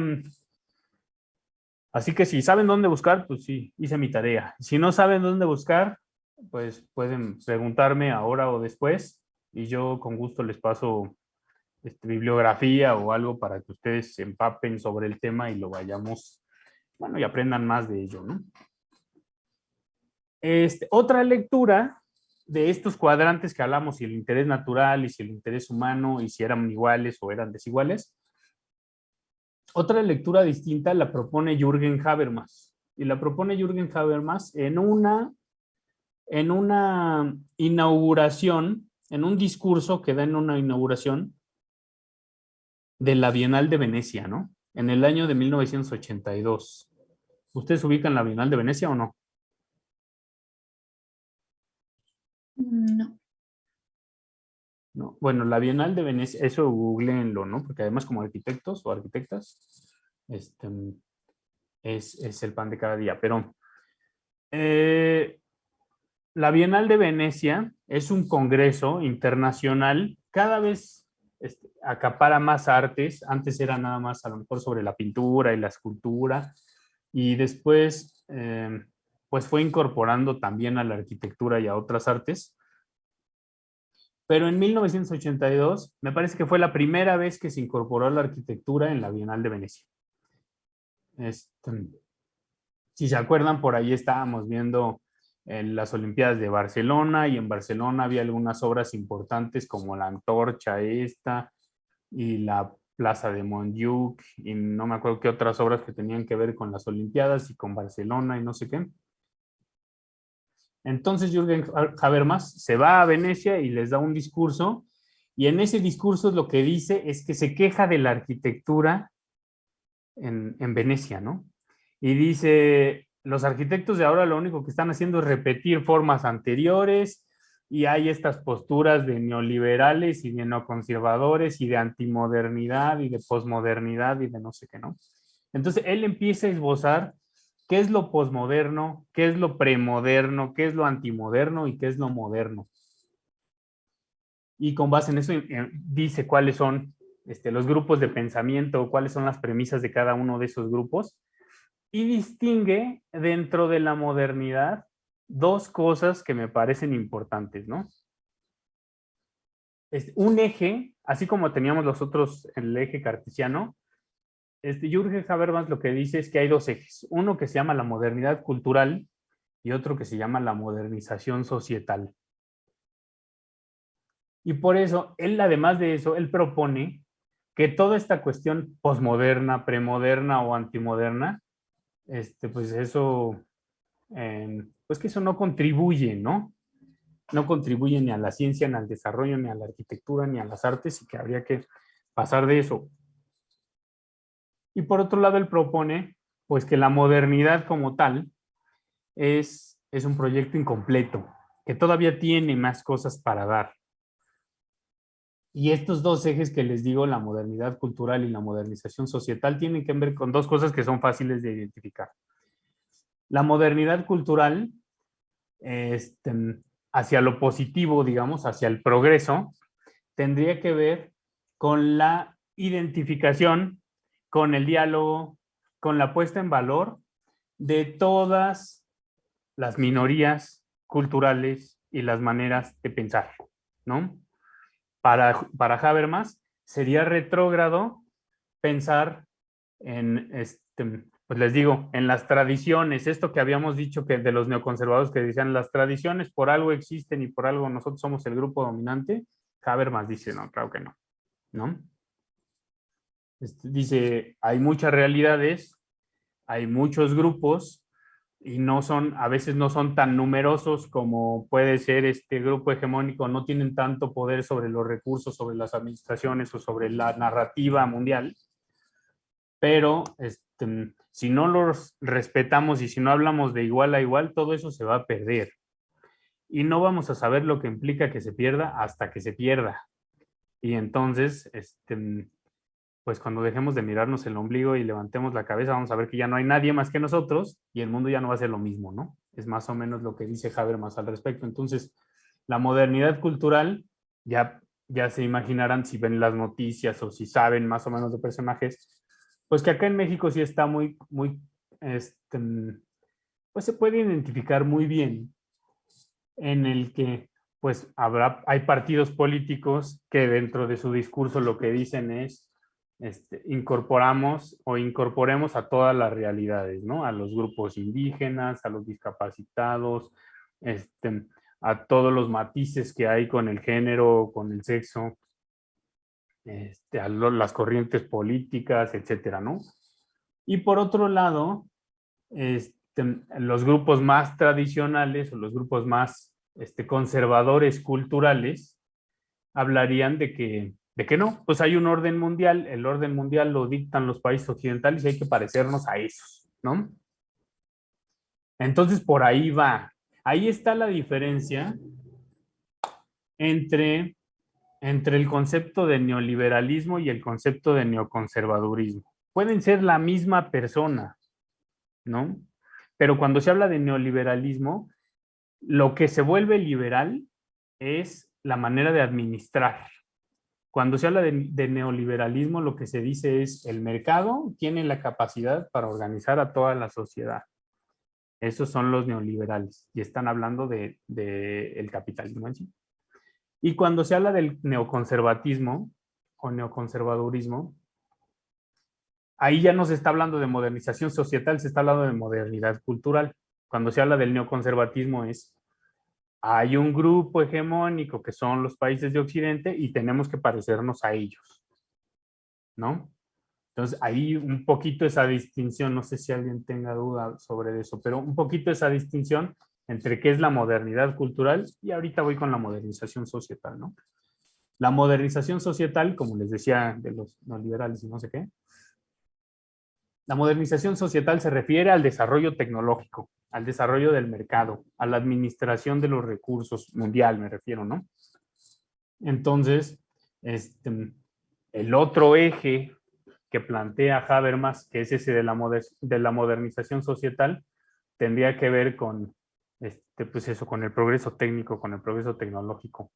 así que si saben dónde buscar, pues sí, hice mi tarea. Si no saben dónde buscar, pues pueden preguntarme ahora o después y yo con gusto les paso bibliografía o algo para que ustedes se empapen sobre el tema y lo vayamos, bueno, y aprendan más de ello, ¿no? Otra lectura de estos cuadrantes que hablamos, si el interés natural y si el interés humano y si eran iguales o eran desiguales. Otra lectura distinta la propone Jürgen Habermas. Y la propone Jürgen Habermas en una inauguración, en un discurso que da en una inauguración de la Bienal de Venecia, ¿no? En el año de 1982. ¿Ustedes ubican la Bienal de Venecia o no? No. No. Bueno, la Bienal de Venecia, eso googleenlo, ¿no? Porque además como arquitectos o arquitectas, este, es el pan de cada día. Pero eh, la Bienal de Venecia es un congreso internacional, cada vez acapara más artes, antes era nada más a lo mejor sobre la pintura y la escultura, y después pues fue incorporando también a la arquitectura y a otras artes. Pero en 1982 me parece que fue la primera vez que se incorporó la arquitectura en la Bienal de Venecia. Este, si se acuerdan, por ahí estábamos viendo en las Olimpiadas de Barcelona y en Barcelona había algunas obras importantes como la antorcha esta y la Plaza de Montjuic y no me acuerdo qué otras obras que tenían que ver con las Olimpiadas y con Barcelona y no sé qué. Entonces Jürgen Habermas se va a Venecia y les da un discurso y en ese discurso lo que dice es que se queja de la arquitectura en Venecia, ¿no? Y dice, los arquitectos de ahora lo único que están haciendo es repetir formas anteriores y hay estas posturas de neoliberales y de neoconservadores y de antimodernidad y de posmodernidad y de no sé qué, ¿no? Entonces él empieza a esbozar qué es lo posmoderno, qué es lo premoderno, qué es lo antimoderno y qué es lo moderno. Y con base en eso dice cuáles son los grupos de pensamiento, cuáles son las premisas de cada uno de esos grupos y distingue dentro de la modernidad dos cosas que me parecen importantes, ¿no? Un eje, así como teníamos los otros, el eje cartesiano, Jürgen Habermas lo que dice es que hay dos ejes, uno que se llama la modernidad cultural y otro que se llama la modernización societal. Y por eso, él además de eso, él propone que toda esta cuestión posmoderna, premoderna o antimoderna, pues eso, pues que eso no contribuye, ¿no? No contribuye ni a la ciencia, ni al desarrollo, ni a la arquitectura, ni a las artes y que habría que pasar de eso. Y por otro lado, él propone, pues que la modernidad como tal es un proyecto incompleto, que todavía tiene más cosas para dar. Y estos dos ejes que les digo, la modernidad cultural y la modernización societal, tienen que ver con dos cosas que son fáciles de identificar. La modernidad cultural, hacia lo positivo, digamos, hacia el progreso, tendría que ver con la identificación con el diálogo, con la puesta en valor de todas las minorías culturales y las maneras de pensar, ¿no? Para Habermas sería retrógrado pensar en, pues les digo, en las tradiciones, esto que habíamos dicho que de los neoconservadores que decían las tradiciones por algo existen y por algo nosotros somos el grupo dominante, Habermas dice, no, claro que no, ¿no? Dice, hay muchas realidades, hay muchos grupos y no son, a veces no son tan numerosos como puede ser este grupo hegemónico, no tienen tanto poder sobre los recursos, sobre las administraciones o sobre la narrativa mundial, pero si no los respetamos y si no hablamos de igual a igual, todo eso se va a perder. Y no vamos a saber lo que implica que se pierda hasta que se pierda. Y entonces, pues cuando dejemos de mirarnos el ombligo y levantemos la cabeza, vamos a ver que ya no hay nadie más que nosotros y el mundo ya no va a ser lo mismo, ¿no? Es más o menos lo que dice Habermas al respecto. Entonces, la modernidad cultural, ya se imaginarán si ven las noticias o si saben más o menos de personajes, pues que acá en México sí está pues se puede identificar muy bien en el que pues hay partidos políticos que dentro de su discurso lo que dicen es incorporemos a todas las realidades, ¿no? A los grupos indígenas, a los discapacitados, a todos los matices que hay con el género, con el sexo, las corrientes políticas, etcétera, ¿no? Y por otro lado, los grupos más tradicionales o los grupos más conservadores culturales hablarían de que no, pues hay un orden mundial, el orden mundial lo dictan los países occidentales y hay que parecernos a esos, ¿no? Entonces por ahí va. Ahí está la diferencia entre el concepto de neoliberalismo y el concepto de neoconservadurismo. Pueden ser la misma persona, ¿no? Pero cuando se habla de neoliberalismo, lo que se vuelve liberal es la manera de administrar. Cuando se habla de neoliberalismo, lo que se dice es el mercado tiene la capacidad para organizar a toda la sociedad. Esos son los neoliberales y están hablando el capitalismo en sí. Y cuando se habla del neoconservatismo o neoconservadurismo, ahí ya no se está hablando de modernización societal, se está hablando de modernidad cultural. Cuando se habla del neoconservatismo hay un grupo hegemónico que son los países de Occidente y tenemos que parecernos a ellos, ¿no? Entonces, ahí un poquito esa distinción, no sé si alguien tenga duda sobre eso, pero un poquito esa distinción entre qué es la modernidad cultural y ahorita voy con la modernización societal, ¿no? La modernización societal, como les decía de los neoliberales y no sé qué, la modernización societal se refiere al desarrollo tecnológico, al desarrollo del mercado, a la administración de los recursos mundial, me refiero, ¿no? Entonces, el otro eje que plantea Habermas, que es ese de la modernización societal, tendría que ver con, pues eso, con el progreso técnico, con el progreso tecnológico.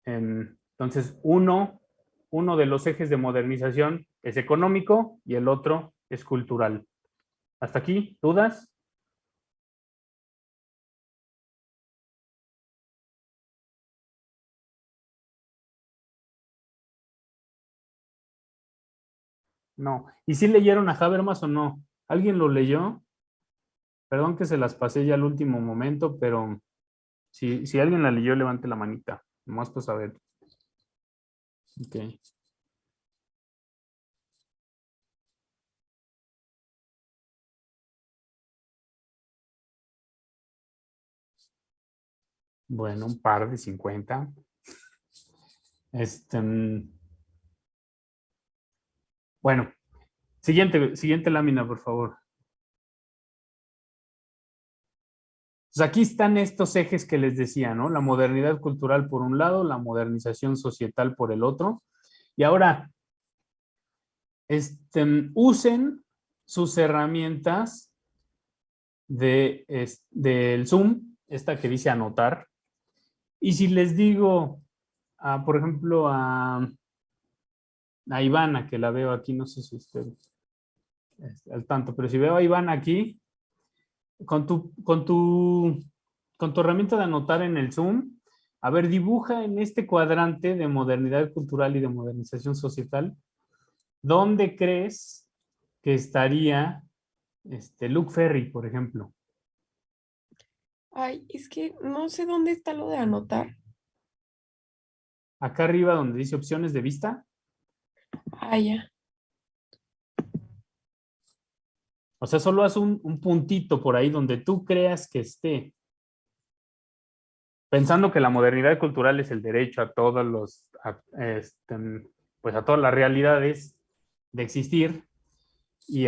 Entonces, uno de los ejes de modernización es económico y el otro es cultural. ¿Hasta aquí? ¿Dudas? No. ¿Y si leyeron a Habermas o no? ¿Alguien lo leyó? Perdón que se las pasé ya al último momento, pero si alguien la leyó, levante la manita. Nomás para saber. Ok. Bueno, un par de 50. Este, bueno, siguiente lámina, por favor. Pues aquí están estos ejes que les decía, ¿no? La modernidad cultural por un lado, la modernización societal por el otro. Y ahora, usen sus herramientas del Zoom, esta que dice anotar. Y si les digo, por ejemplo, a Ivana, que la veo aquí, no sé si usted al tanto, pero si veo a Ivana aquí, con tu herramienta de anotar en el Zoom, a ver, dibuja en este cuadrante de modernidad cultural y de modernización societal, ¿dónde crees que estaría Luke Ferry, por ejemplo? Ay, es que no sé dónde está lo de anotar. Acá arriba donde dice opciones de vista. Ah, ya. O sea, solo haz un puntito por ahí donde tú creas que esté. Pensando que la modernidad cultural es el derecho a todos pues a todas las realidades de existir, y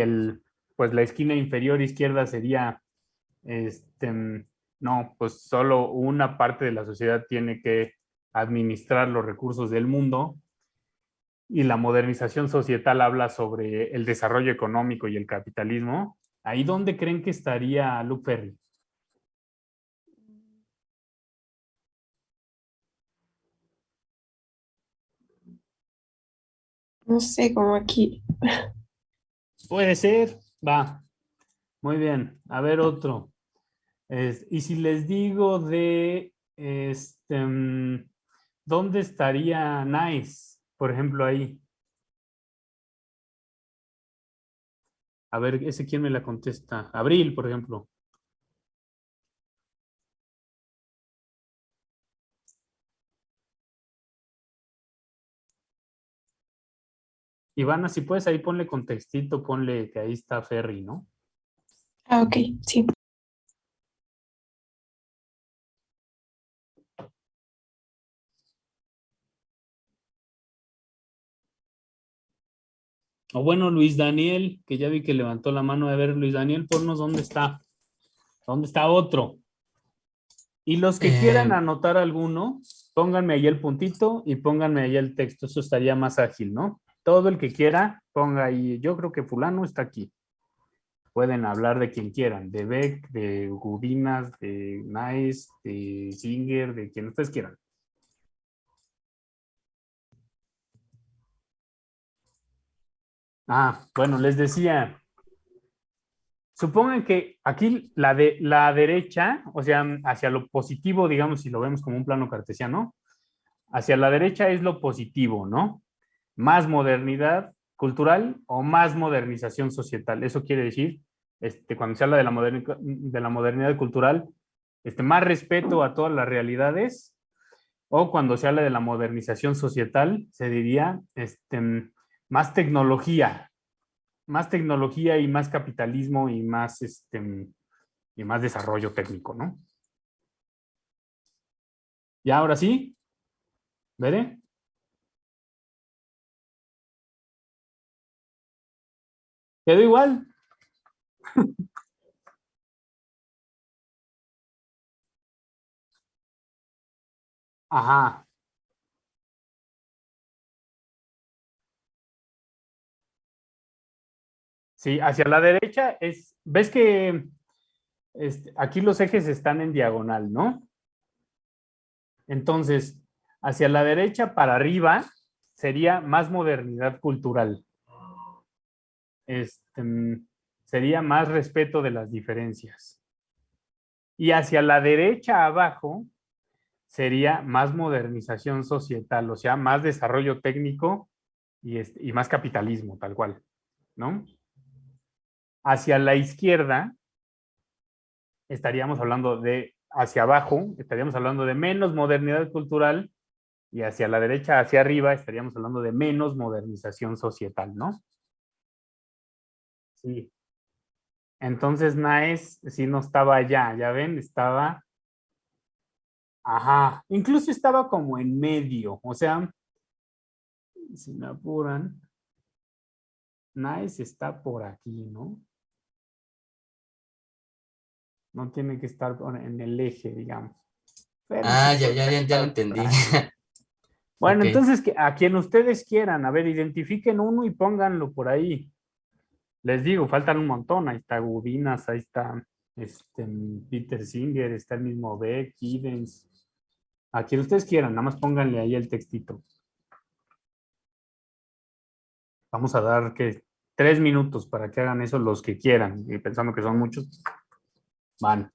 pues la esquina inferior izquierda sería, no, pues solo una parte de la sociedad tiene que administrar los recursos del mundo, y la modernización societal habla sobre el desarrollo económico y el capitalismo. ¿Ahí dónde creen que estaría Luke Ferry? No sé, como aquí. Puede ser, va, muy bien. A ver otro. Y si les digo ¿dónde estaría Nice? Por ejemplo, ahí. A ver, ese quién me la contesta. Abril, por ejemplo. Ivana, si puedes ahí ponle contextito, ponle que ahí está Ferry, ¿no? Ah, ok, sí. O bueno, Luis Daniel, que ya vi que levantó la mano. A ver, Luis Daniel, ponnos dónde está. ¿Dónde está otro? Y los que quieran Eh, anotar alguno, pónganme ahí el puntito y pónganme ahí el texto. Eso estaría más ágil, ¿no? Todo el que quiera, ponga ahí. Yo creo que fulano está aquí. Pueden hablar de quien quieran, de Beck, de Gudinas, de Nice, de Singer, de quien ustedes quieran. Bueno, les decía, supongan que aquí la derecha, o sea, hacia lo positivo, digamos, si lo vemos como un plano cartesiano, hacia la derecha es lo positivo, ¿no? Más modernidad cultural o más modernización societal. Eso quiere decir, cuando se habla de la modernidad cultural, más respeto a todas las realidades, o cuando se habla de la modernización societal, se diría más tecnología y más capitalismo y más desarrollo técnico, ¿no? Y ahora sí, ¿veré? ¿Quedó igual? Ajá. Sí, hacia la derecha ves que aquí los ejes están en diagonal, ¿no? Entonces, hacia la derecha para arriba sería más modernidad cultural. Sería más respeto de las diferencias. Y hacia la derecha abajo sería más modernización societal, o sea, más desarrollo técnico y más capitalismo, tal cual, ¿no? Hacia la izquierda estaríamos hablando hacia abajo, estaríamos hablando de menos modernidad cultural, y hacia la derecha, hacia arriba, estaríamos hablando de menos modernización societal, ¿no? Sí. Entonces, Naes sí no estaba allá, ya ven, estaba, ajá, incluso estaba como en medio, o sea, si me apuran, Naes está por aquí, ¿no? No tiene que estar en el eje, digamos. Pero sí podría ya lo estar por entendí. ahí. Bueno, Ok. entonces a quien ustedes quieran, a ver, identifiquen uno y pónganlo por ahí. Les digo, faltan un montón. Ahí está Gudinas, ahí está este, Peter Singer, está el mismo Beck, Giddens. A quien ustedes quieran, nada más pónganle ahí el textito. Vamos a dar que 3 minutos para que hagan eso los que quieran. Y pensando que son muchos, van.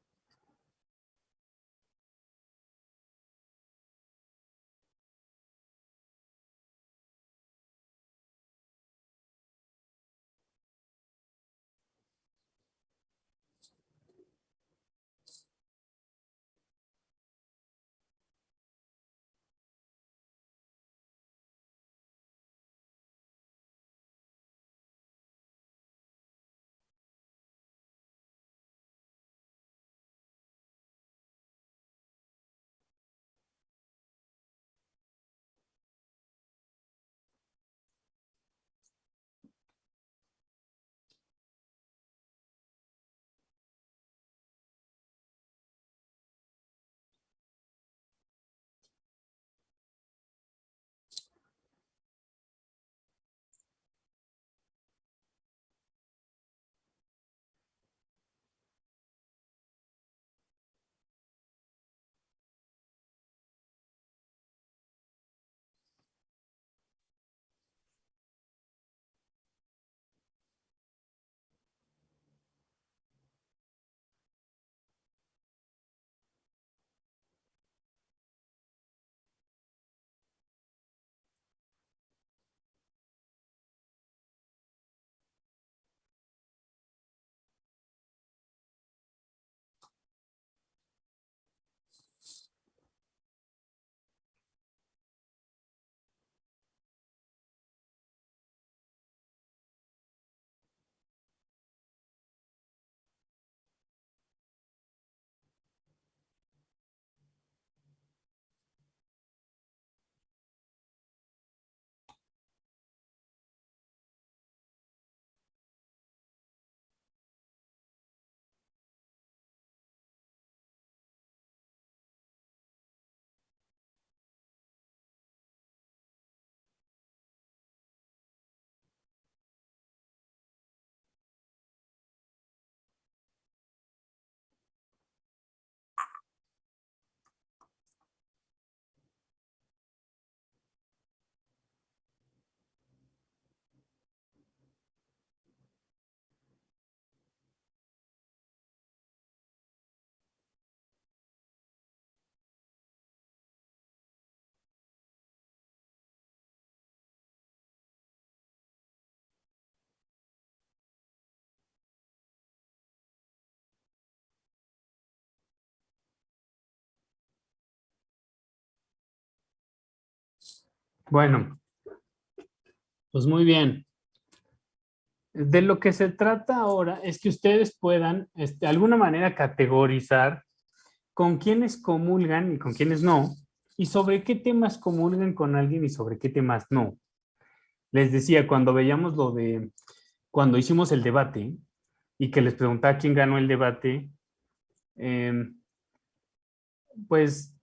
Bueno, pues muy bien. De lo que se trata ahora es que ustedes puedan, de alguna manera, categorizar con quiénes comulgan y con quiénes no, y sobre qué temas comulgan con alguien y sobre qué temas no. Les decía, cuando veíamos cuando hicimos el debate y que les preguntaba quién ganó el debate, eh, pues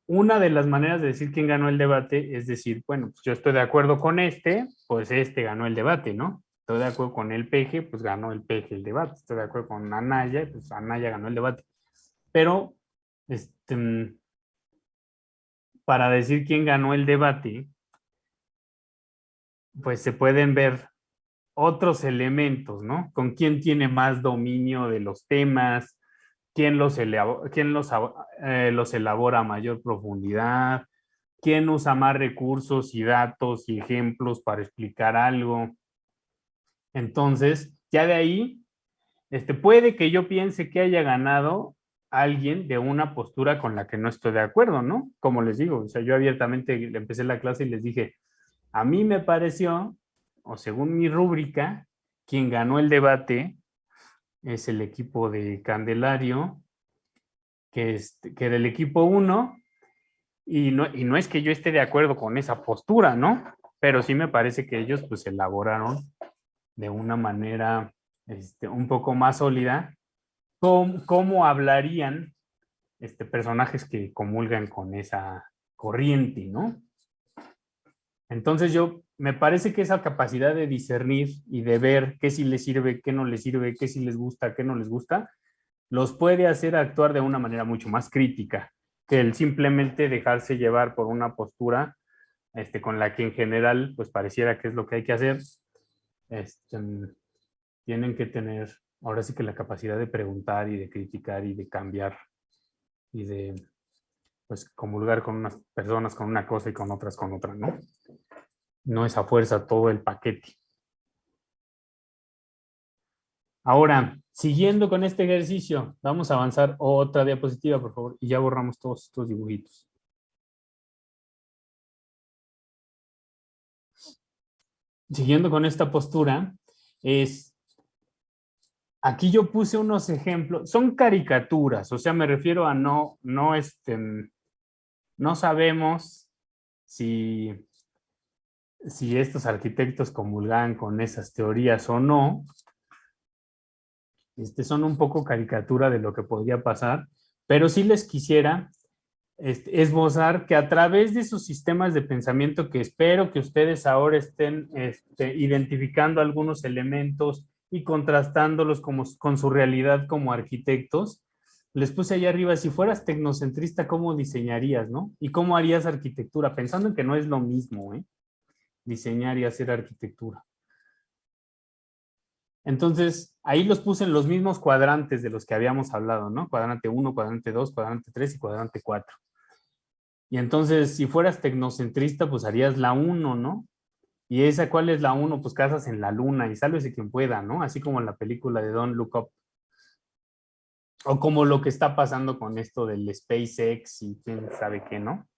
una de las maneras de decir quién ganó el debate es decir, bueno, pues yo estoy de acuerdo con pues este ganó el debate, ¿no? Estoy de acuerdo con el Peje, pues ganó el Peje el debate. Estoy de acuerdo con Anaya, pues Anaya ganó el debate. Pero, para decir quién ganó el debate, pues se pueden ver otros elementos, ¿no? Con quién tiene más dominio de los temas, quién los elabora a mayor profundidad, quién usa más recursos y datos y ejemplos para explicar algo. Entonces, ya de ahí, puede que yo piense que haya ganado alguien de una postura con la que no estoy de acuerdo, ¿no? Como les digo, o sea, yo abiertamente le empecé la clase y les dije, a mí me pareció, o según mi rúbrica, quien ganó el debate es el equipo de Candelario, que era el equipo 1, y no es que yo esté de acuerdo con esa postura, ¿no? Pero sí me parece que ellos pues elaboraron de una manera un poco más sólida cómo hablarían personajes que comulgan con esa corriente, ¿no? Entonces me parece que esa capacidad de discernir y de ver qué sí les sirve, qué no les sirve, qué sí les gusta, qué no les gusta, los puede hacer actuar de una manera mucho más crítica que el simplemente dejarse llevar por una postura con la que en general pues pareciera que es lo que hay que hacer, tienen que tener ahora sí que la capacidad de preguntar y de criticar y de cambiar y de pues comulgar con unas personas con una cosa y con otras con otra, ¿no? No es a fuerza todo el paquete. Ahora, siguiendo con este ejercicio, vamos a avanzar otra diapositiva, por favor, y ya borramos todos estos dibujitos. Siguiendo con esta postura, aquí yo puse unos ejemplos, son caricaturas, o sea, me refiero a no sabemos si estos arquitectos comulgan con esas teorías o no. Son un poco caricatura de lo que podría pasar, pero sí les quisiera esbozar que a través de sus sistemas de pensamiento, que espero que ustedes ahora estén identificando algunos elementos y contrastándolos con su realidad como arquitectos, les puse allá arriba, si fueras tecnocentrista, ¿cómo diseñarías, no? Y cómo harías arquitectura, pensando en que no es lo mismo, diseñar y hacer arquitectura. Entonces, ahí los puse en los mismos cuadrantes de los que habíamos hablado, ¿no? Cuadrante 1, cuadrante 2, cuadrante 3 y cuadrante 4. Y entonces, si fueras tecnocentrista, pues harías la 1, ¿no? Y esa, ¿cuál es la 1? Pues casas en la luna y sálvese quien pueda, ¿no? Así como en la película de Don't Look Up. O como lo que está pasando con esto del SpaceX y quién sabe qué, ¿no?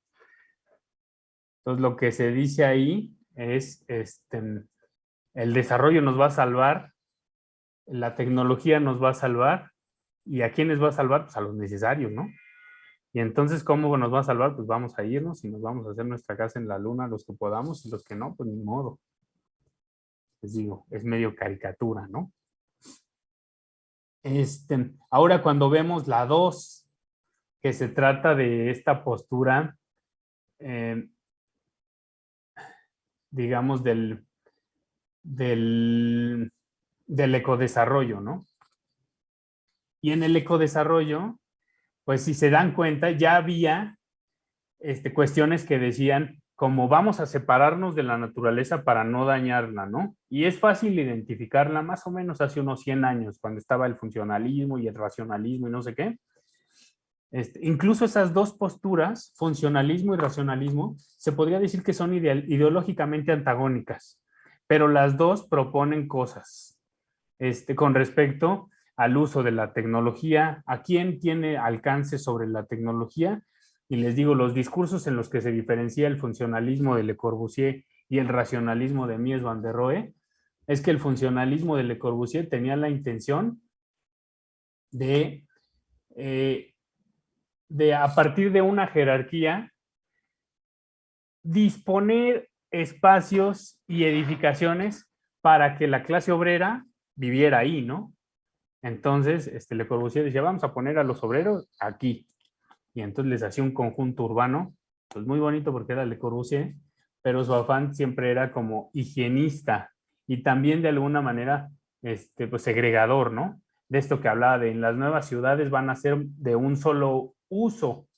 Entonces, lo que se dice ahí es, el desarrollo nos va a salvar, la tecnología nos va a salvar, ¿y a quiénes va a salvar? Pues a los necesarios, ¿no? Y entonces, ¿cómo nos va a salvar? Pues vamos a irnos y nos vamos a hacer nuestra casa en la luna, los que podamos, y los que no, pues ni modo. Les digo, es medio caricatura, ¿no? Ahora cuando vemos la 2, que se trata de esta postura, digamos, del ecodesarrollo, ¿no? Y en el ecodesarrollo, pues si se dan cuenta, ya había cuestiones que decían como vamos a separarnos de la naturaleza para no dañarla, ¿no? Y es fácil identificarla más o menos hace unos 100 años, cuando estaba el funcionalismo y el racionalismo y no sé qué. Incluso esas dos posturas, funcionalismo y racionalismo, se podría decir que son ideológicamente antagónicas, pero las dos proponen cosas con respecto al uso de la tecnología, a quién tiene alcance sobre la tecnología. Y les digo, los discursos en los que se diferencia el funcionalismo de Le Corbusier y el racionalismo de Mies van der Rohe, es que el funcionalismo de Le Corbusier tenía la intención de a partir de una jerarquía, disponer espacios y edificaciones para que la clase obrera viviera ahí, ¿no? Entonces, Le Corbusier decía, vamos a poner a los obreros aquí. Y entonces les hacía un conjunto urbano, pues muy bonito porque era Le Corbusier, pero su afán siempre era como higienista y también de alguna manera, pues segregador, ¿no? De esto que hablaba de en las nuevas ciudades van a ser de un solo uso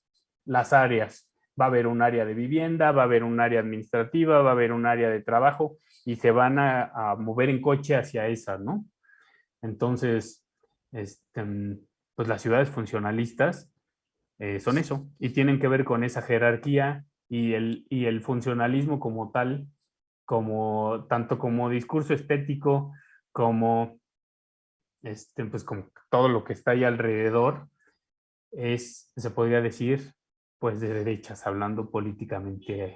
las áreas. Va a haber un área de vivienda, va a haber un área administrativa, va a haber un área de trabajo y se van a mover en coche hacia esas, ¿no? Entonces, pues las ciudades funcionalistas son eso y tienen que ver con esa jerarquía y el funcionalismo como tal, tanto como discurso estético como, pues como todo lo que está ahí alrededor, se podría decir, pues de derechas, hablando políticamente.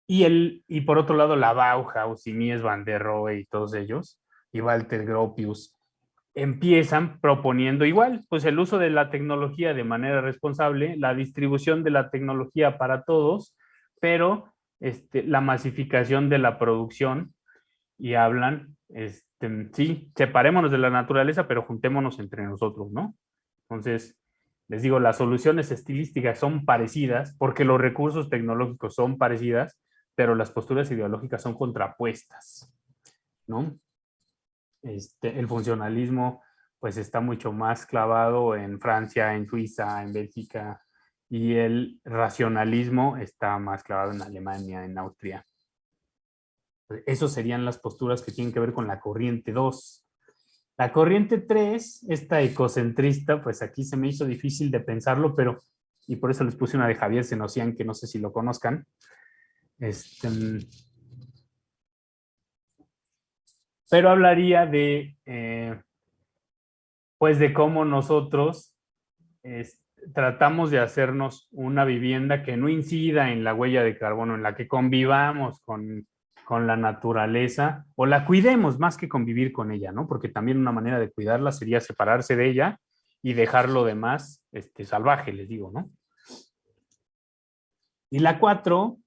Y por otro lado, la Bauhaus y Mies van der Rohe y todos ellos, y Walter Gropius, empiezan proponiendo igual, pues el uso de la tecnología de manera responsable, la distribución de la tecnología para todos, pero la masificación de la producción y hablan, sí, separémonos de la naturaleza, pero juntémonos entre nosotros, ¿no? Entonces, les digo, las soluciones estilísticas son parecidas porque los recursos tecnológicos son parecidas, pero las posturas ideológicas son contrapuestas, ¿no? El funcionalismo pues está mucho más clavado en Francia, en Suiza, en Bélgica, y el racionalismo está más clavado en Alemania, en Austria. Esas serían las posturas que tienen que ver con la corriente 2. La corriente 3, esta ecocentrista, pues aquí se me hizo difícil de pensarlo, y por eso les puse una de Javier Senosian, que no sé si lo conozcan. Pero hablaría pues de cómo nosotros tratamos de hacernos una vivienda que no incida en la huella de carbono, en la que convivamos con la naturaleza, o la cuidemos más que convivir con ella, ¿no? Porque también una manera de cuidarla sería separarse de ella y dejar lo demás salvaje, les digo, ¿no? Y la 4,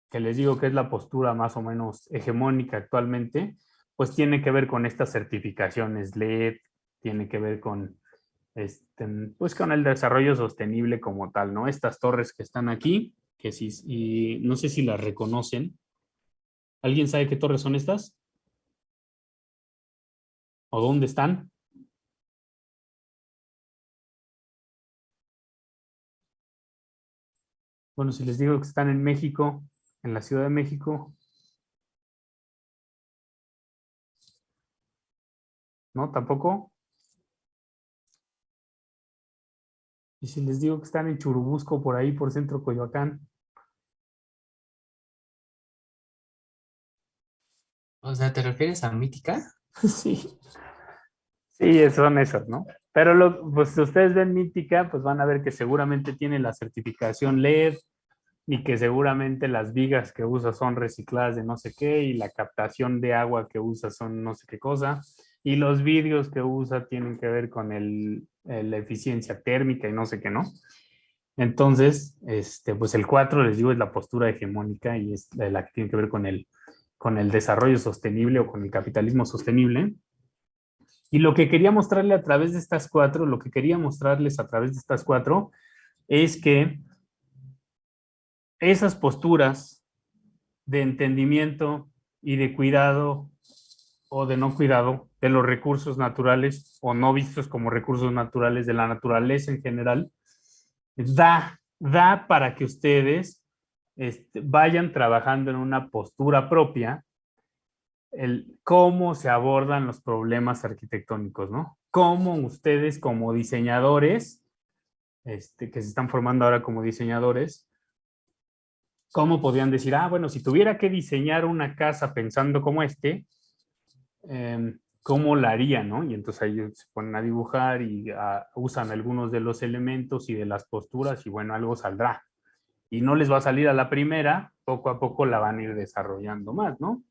que les digo que es la postura más o menos hegemónica actualmente, pues tiene que ver con estas certificaciones LED, tiene que ver con, pues con el desarrollo sostenible como tal, ¿no? Estas torres que están aquí, que sí, y no sé si las reconocen. ¿Alguien sabe qué torres son estas? ¿O dónde están? Bueno, si les digo que están en México, en la Ciudad de México, ¿no? ¿Tampoco? Y si les digo que están en Churubusco, por ahí, por Centro Coyoacán. O sea, ¿te refieres a Mítica? Sí. Sí, son esas, ¿no? Pero pues si ustedes ven Mítica, pues van a ver que seguramente tiene la certificación LED y que seguramente las vigas que usa son recicladas de no sé qué y la captación de agua que usa son no sé qué cosa y los vidrios que usa tienen que ver con la eficiencia térmica y no sé qué, ¿no? Entonces, pues el 4, les digo, es la postura hegemónica y es la que tiene que ver con el desarrollo sostenible o con el capitalismo sostenible. Y lo que quería mostrarle a través de estas 4, lo que quería mostrarles a través de estas 4 es que esas posturas de entendimiento y de cuidado o de no cuidado de los recursos naturales o no vistos como recursos naturales de la naturaleza en general, da para que ustedes vayan trabajando en una postura propia cómo se abordan los problemas arquitectónicos, ¿no? Cómo ustedes como diseñadores, que se están formando ahora como diseñadores, cómo podrían decir, bueno, si tuviera que diseñar una casa pensando como ¿cómo la haría, no? Y entonces ahí se ponen a dibujar y usan algunos de los elementos y de las posturas y bueno, algo saldrá. Y no les va a salir a la primera, poco a poco la van a ir desarrollando más, ¿no?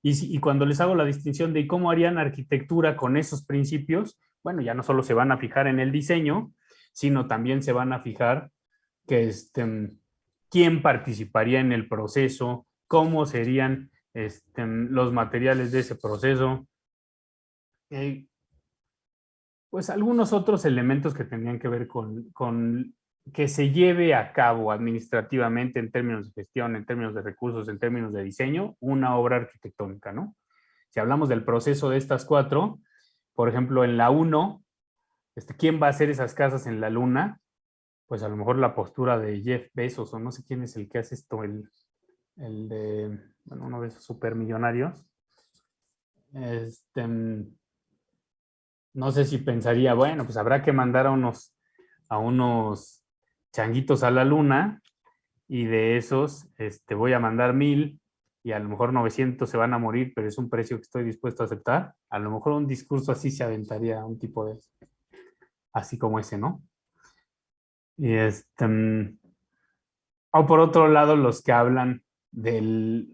Y cuando les hago la distinción de cómo harían arquitectura con esos principios, bueno, ya no solo se van a fijar en el diseño, sino también se van a fijar que quién participaría en el proceso, cómo serían los materiales de ese proceso, pues algunos otros elementos que tenían que ver con que se lleve a cabo administrativamente en términos de gestión, en términos de recursos, en términos de diseño, una obra arquitectónica, ¿no? Si hablamos del proceso de estas 4, por ejemplo, en la 1, ¿quién va a hacer esas casas en la luna? Pues a lo mejor la postura de Jeff Bezos, o no sé quién es el que hace esto, el de, bueno, uno de esos supermillonarios. No sé si pensaría, bueno, pues habrá que mandar a unos changuitos a la luna y de esos voy a mandar 1000 y a lo mejor 900 se van a morir, pero es un precio que estoy dispuesto a aceptar. A lo mejor un discurso así se aventaría un tipo de, así como ese, ¿no? Y o por otro lado, los que hablan del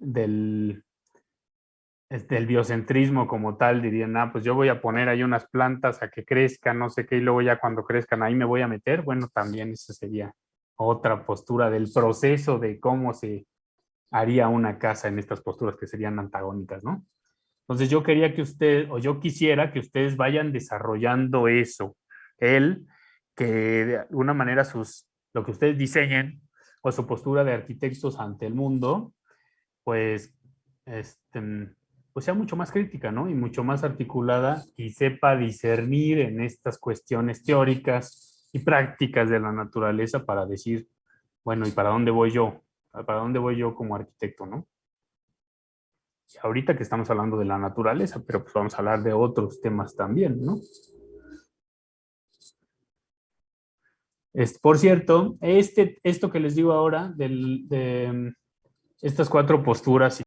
biocentrismo como tal, dirían, pues yo voy a poner ahí unas plantas a que crezcan, no sé qué, y luego ya cuando crezcan ahí me voy a meter. Bueno, también esa sería otra postura del proceso de cómo se haría una casa en estas posturas que serían antagónicas, ¿no? Entonces yo quería que yo quisiera que ustedes vayan desarrollando eso, que de alguna manera lo que ustedes diseñen o su postura de arquitectos ante el mundo, pues, pues sea mucho más crítica, ¿no? Y mucho más articulada y sepa discernir en estas cuestiones teóricas y prácticas de la naturaleza para decir, bueno, ¿y para dónde voy yo? ¿Para dónde voy yo como arquitecto, no? Y ahorita que estamos hablando de la naturaleza, pero pues vamos a hablar de otros temas también, ¿no? Por cierto, esto que les digo ahora, de estas 4 posturas